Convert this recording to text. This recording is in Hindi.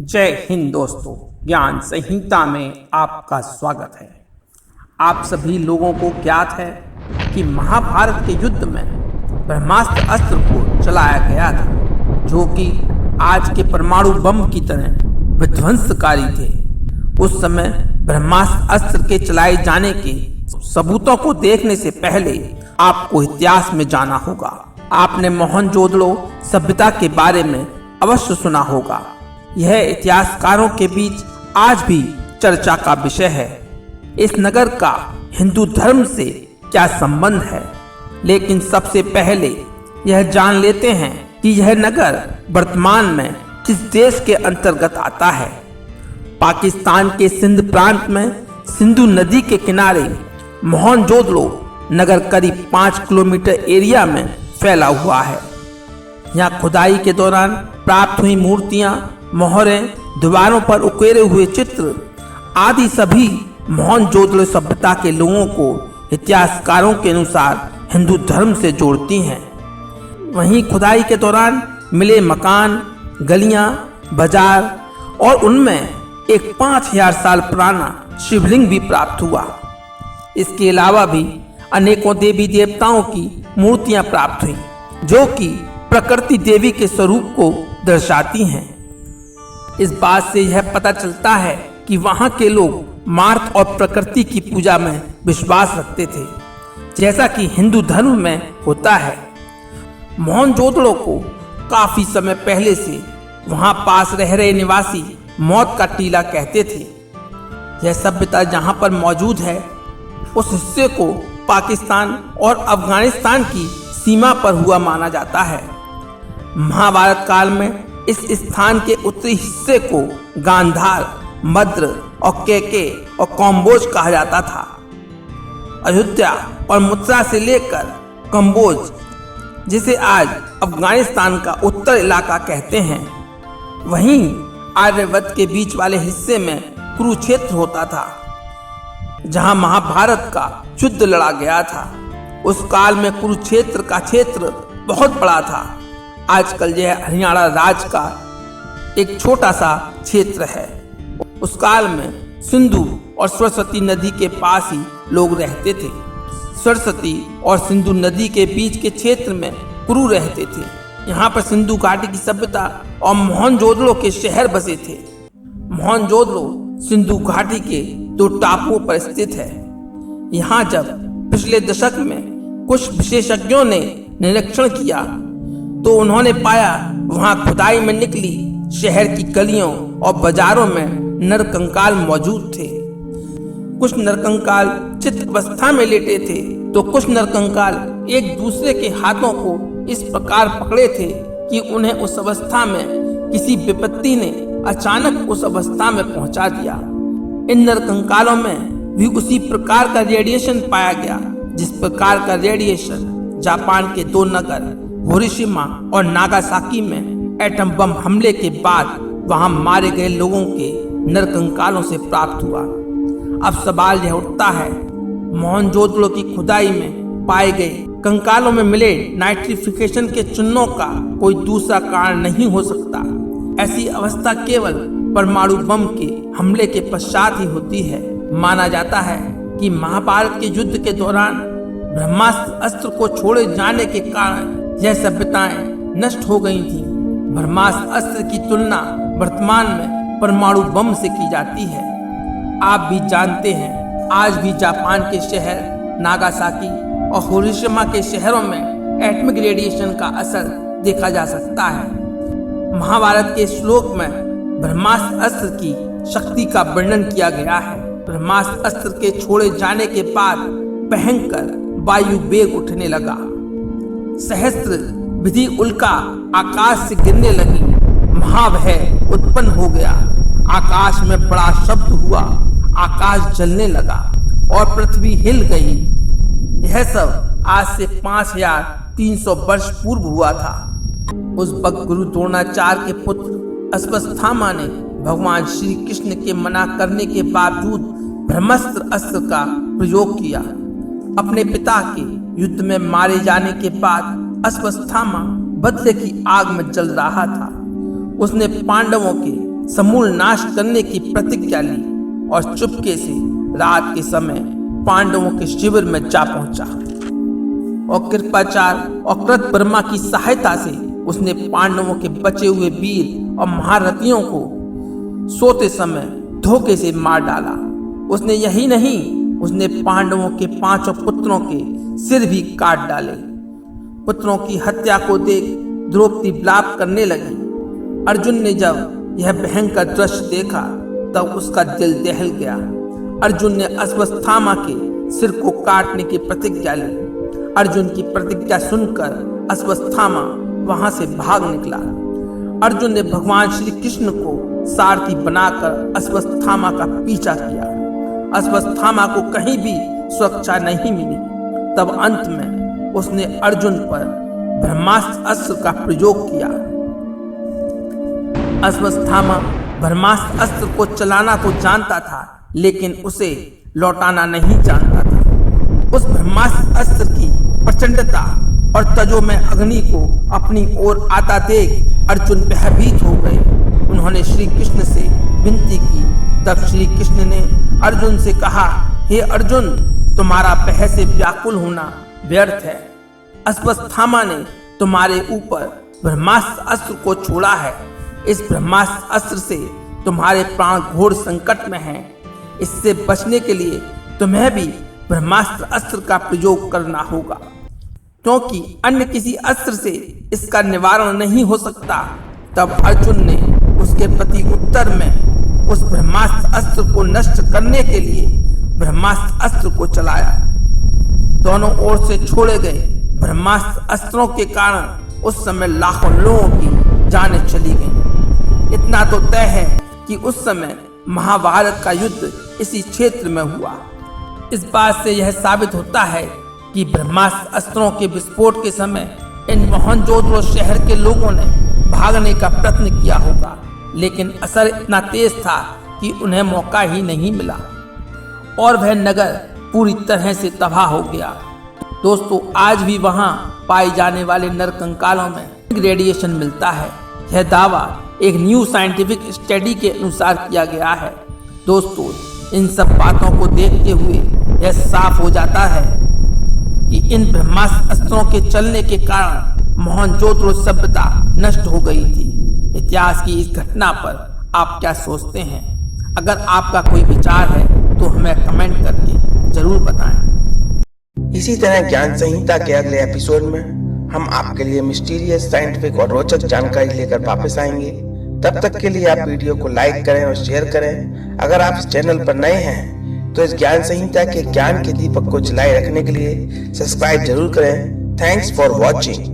जय हिंद दोस्तों, ज्ञान संहिता में आपका स्वागत है। आप सभी लोगों को ज्ञात है कि महाभारत के युद्ध में ब्रह्मास्त्र अस्त्र को चलाया गया था, जो कि आज के परमाणु बम की तरह विध्वंसकारी थे। उस समय ब्रह्मास्त्र अस्त्र के चलाए जाने के सबूतों को देखने से पहले आपको इतिहास में जाना होगा। आपने मोहनजोदड़ो सभ्यता के बारे में अवश्य सुना होगा। यह इतिहासकारों के बीच आज भी चर्चा का विषय है। इस नगर का हिंदू धर्म से क्या संबंध है, लेकिन सबसे पहले यह जान लेते हैं कि यह नगर वर्तमान में किस देश के अंतर्गत आता है। पाकिस्तान के सिंध प्रांत में सिंधु नदी के किनारे मोहनजोदड़ो नगर करीब 5 किलोमीटर एरिया में फैला हुआ है। यहाँ खुदाई के दौरान प्राप्त हुई मूर्तियां, मोहरें, दीवारों पर उकेरे हुए चित्र आदि सभी मोहनजोदड़ो सभ्यता के लोगों को इतिहासकारों के अनुसार हिंदू धर्म से जोड़ती हैं। वहीं खुदाई के दौरान मिले मकान, गलियां, बाजार और उनमें एक 5000 साल पुराना शिवलिंग भी प्राप्त हुआ। इसके अलावा भी अनेकों देवी देवताओं की मूर्तियां प्राप्त हुई, जो कि प्रकृति देवी के स्वरूप को दर्शाती हैं। इस बात से यह पता चलता है कि वहां के लोग मार्ग और प्रकृति की पूजा में विश्वास रखते थे, जैसा कि हिंदू धर्म में होता है। मोहनजोदड़ो को काफी समय पहले से वहां पास रह रहे निवासी मौत का टीला कहते थे। यह सभ्यता जहां पर मौजूद है, उस हिस्से को पाकिस्तान और अफगानिस्तान की सीमा पर हुआ माना जाता है। महाभारत काल में इस स्थान के उत्तरी हिस्से को गांधार, मद्र और केके और कम्बोज कहा जाता था। अयोध्या और मथुरा से लेकर कम्बोज, जिसे आज अफगानिस्तान का उत्तर इलाका कहते हैं, वहीं आर्यवत के बीच वाले हिस्से में कुरुक्षेत्र होता था, जहां महाभारत का युद्ध लड़ा गया था। उस काल में कुरुक्षेत्र का क्षेत्र बहुत बड़ा था। आजकल यह हरियाणा राज्य का एक छोटा सा क्षेत्र है। उस काल में सिंधु और सरस्वती नदी के पास ही लोग रहते थे। सरस्वती और सिंधु नदी के बीच के क्षेत्र में कुरु रहते थे। यहाँ पर सिंधु घाटी की सभ्यता और मोहनजोदड़ो के शहर बसे थे। मोहनजोदड़ो सिंधु घाटी के 2 टापुओं पर स्थित है। यहाँ जब पिछले दशक में कुछ विशेषज्ञों ने निरीक्षण किया, तो उन्होंने पाया वहां खुदाई में निकली शहर की गलियों और बाजारों में नरकंकाल मौजूद थे। कुछ नरकंकाल चित्त अवस्था में लेटे थे, तो कुछ नरकंकाल एक दूसरे के हाथों को इस प्रकार पकड़े थे कि उन्हें उस अवस्था में किसी विपत्ति ने अचानक उस अवस्था में पहुंचा दिया। इन नरकंकालों में भी उसी प्रकार का रेडिएशन पाया गया, जिस प्रकार का रेडिएशन जापान के 2 नगर हिरोशिमा और नागासाकी में एटम बम हमले के बाद वहां मारे गए लोगों के नरकंकालों से प्राप्त हुआ। अब सवाल यह उठता है, मोहनजोदड़ो की खुदाई में पाए गए कंकालों में मिले नाइट्रिफिकेशन के चिन्हों का कोई दूसरा कारण नहीं हो सकता। ऐसी अवस्था केवल परमाणु बम के हमले के पश्चात ही होती है। माना जाता है कि महाभारत के युद्ध के दौरान ब्रह्मास्त्र अस्त्र को छोड़े जाने के कारण यह सभ्यताएं नष्ट हो गई थीं। ब्रह्मास्त्र अस्त्र की तुलना वर्तमान में परमाणु बम से की जाती है। आप भी जानते हैं, आज भी जापान के शहर नागासाकी और हिरोशिमा के शहरों में एटॉमिक रेडिएशन का असर देखा जा सकता है। महाभारत के श्लोक में ब्रह्मास्त्र अस्त्र की शक्ति का वर्णन किया गया है। ब्रह्मास्त्र अस्त्र के छोड़े जाने के बाद भयंकर वायु वेग उठने लगा। सहस्त्र विधि उल्का आकाश से गिरने लगी। महाभय उत्पन्न हो गया। आकाश में बड़ा शब्द हुआ। आकाश जलने लगा और पृथ्वी हिल गई। यह सब आज से 5300 वर्ष पूर्व हुआ था। उस वक्त गुरु द्रोणाचार्य के पुत्र अश्वत्थामा ने भगवान श्री कृष्ण के मना करने के बावजूद ब्रह्मास्त्र अस्त्र का प्रयोग किया। अपने पिता के युद्ध में मारे जाने के बाद अश्वत्थामा बदले की आग में जल रहा था। उसने पांडवों के समूल नाश करने की प्रतिज्ञा ली और चुपके से रात के समय पांडवों के शिविर में जा पहुंचा और कृपाचार और कृतवर्मा की सहायता से उसने पांडवों के बचे हुए वीर और महारथियों को सोते समय धोखे से मार डाला। उसने यही नहीं, उसने पांडवों के 5 पुत्रों के सिर भी काट डाले। पुत्रों की हत्या को देख द्रौपदी विलाप करने लगी। अर्जुन ने जब यह भयंकर दृश्य देखा तब उसका दिल दहल गया। अर्जुन ने अश्वत्थामा के सिर को काटने की प्रतिज्ञा ली। अर्जुन की प्रतिज्ञा सुनकर अश्वत्थामा वहां से भाग निकला। अर्जुन ने भगवान श्री कृष्ण को सारथी बनाकर अश्वत्थामा का पीछा किया। अश्वत्थामा को कहीं भी सुरक्षा नहीं मिली। तब अंत में उसने अर्जुन पर ब्रह्मास्त्र अस्त्र का प्रयोग किया। अश्वत्थामा ब्रह्मास्त्र अस्त्र को चलाना तो जानता था, लेकिन उसे लौटाना नहीं जानता था। उस ब्रह्मास्त्र अस्त्र की प्रचंडता और तजोमय अग्नि को अपनी ओर आता देख अर्जुन भयभीत हो गए। उन्होंने श्री कृष्ण से विनती की। तब श्री कृष्ण ने अर्जुन से कहा, हे अर्जुन, तुम्हारा भय से व्याकुल होना व्यर्थ है। अश्वत्थामा ने तुम्हारे ऊपर ब्रह्मास्त्र अस्त्र को छोड़ा है। इस ब्रह्मास्त्र अस्त्र से तुम्हारे प्राण घोर संकट में हैं। इससे बचने के लिए तुम्हें भी ब्रह्मास्त्र अस्त्र का प्रयोग करना होगा, क्योंकि अन्य किसी अस्त्र से इसका निवारण नहीं हो सकता। तब अर्जुन ने उसके प्रति उत्तर में उस ब्रह्मास्त्र अस्त्र को नष्ट करने के लिए ब्रह्मास्त्र अस्त्र को चलाया। दोनों ओर से छोड़े गए ब्रह्मास्त्र अस्त्रों के कारण उस समय लाखों लोगों की जानें चली गईं। इतना तो तय है कि उस समय महाभारत का युद्ध इसी क्षेत्र में हुआ। इस बात से यह साबित होता है कि ब्रह्मास्त्र अस्त्रों के विस्फोट के समय इन मोहनजोदड़ो शहर के लोगों ने भागने का प्रयत्न किया होगा, लेकिन असर इतना तेज था कि उन्हें मौका ही नहीं मिला और वह नगर पूरी तरह से तबाह हो गया। दोस्तों, आज भी वहां पाए जाने वाले नरकंकालों में रेडिएशन मिलता है। यह दावा एक न्यू साइंटिफिक स्टडी के अनुसार किया गया है। दोस्तों, इन सब बातों को देखते हुए यह साफ हो जाता है कि इन ब्रह्मास्त्र अस्त्रों के चलने के कारण मोहनजोदड़ो सभ्यता नष्ट हो गई थी। इतिहास की इस घटना पर आप क्या सोचते हैं? अगर आपका कोई विचार है तो हमें कमेंट करके जरूर बताएं। इसी तरह ज्ञान संहिता के अगले एपिसोड में हम आपके लिए मिस्टीरियस, साइंटिफिक और रोचक जानकारी लेकर वापस आएंगे। तब तक के लिए आप वीडियो को लाइक करें और शेयर करें। अगर आप इस चैनल पर नए हैं तो इस ज्ञान संहिता के ज्ञान के दीपक को जलाए रखने के लिए सब्सक्राइब जरूर करें। Thanks for watching.